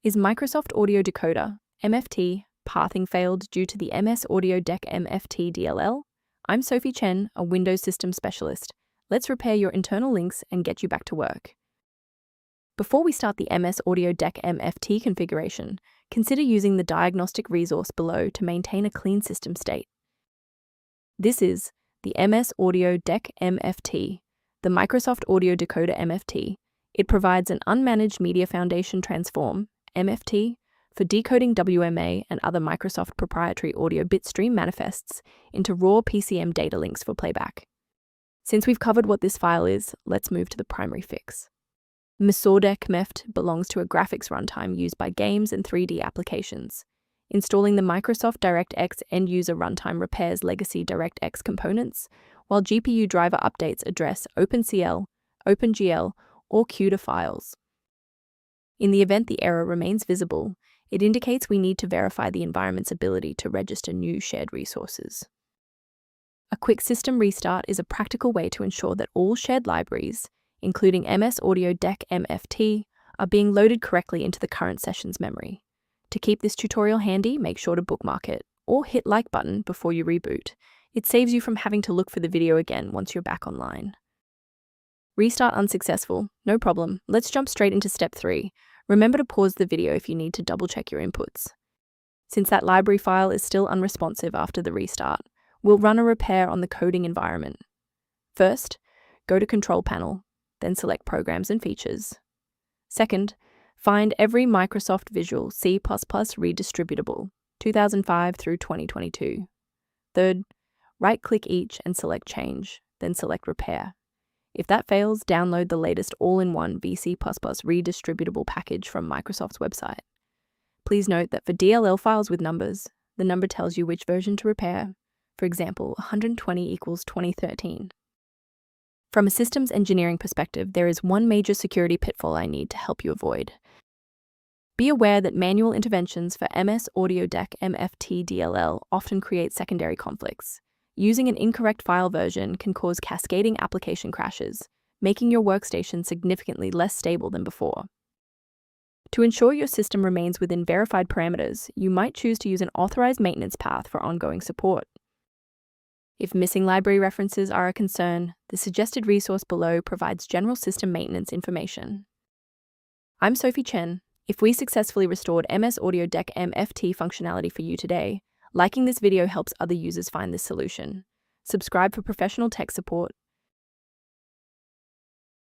Is Microsoft Audio Decoder MFT pathing failed due to the Msauddecmft.dll DLL? I'm Sophie Chen, a Windows system specialist. Let's repair your internal links and get you back to work. Before we start the Msauddecmft configuration, consider using the diagnostic resource below to maintain a clean system state. This is the Msauddecmft, the Microsoft Audio Decoder MFT. It provides an unmanaged media foundation transform, MFT, for decoding WMA and other Microsoft-proprietary audio bitstream manifests into raw PCM data links for playback. Since we've covered what this file is, let's move to the primary fix. Msauddecmft belongs to a graphics runtime used by games and 3D applications. Installing the Microsoft DirectX end-user runtime repairs legacy DirectX components, while GPU driver updates address OpenCL, OpenGL, or CUDA files. In the event the error remains visible, it indicates we need to verify the environment's ability to register new shared resources. A quick system restart is a practical way to ensure that all shared libraries, including Msauddecmft, are being loaded correctly into the current session's memory. To keep this tutorial handy, make sure to bookmark it, or hit like button before you reboot. It saves you from having to look for the video again once you're back online. Restart unsuccessful, no problem. Let's jump straight into step 3. Remember to pause the video if you need to double-check your inputs. Since that library file is still unresponsive after the restart, we'll run a repair on the coding environment. First, go to Control Panel, then select Programs and Features. Second, find every Microsoft Visual C++ redistributable, 2005 through 2022. Third, right-click each and select Change, then select Repair. If that fails, download the latest all-in-one VC++ redistributable package from Microsoft's website. Please note that for DLL files with numbers, the number tells you which version to repair. For example, 120 equals 2013. From a systems engineering perspective, there is one major security pitfall I need to help you avoid. Be aware that manual interventions for Msauddecmft.dll often create secondary conflicts. Using an incorrect file version can cause cascading application crashes, making your workstation significantly less stable than before. To ensure your system remains within verified parameters, you might choose to use an authorized maintenance path for ongoing support. If missing library references are a concern, the suggested resource below provides general system maintenance information. I'm Sophie Chen. If we successfully restored Msauddecmft functionality for you today, liking this video helps other users find this solution. Subscribe for professional tech support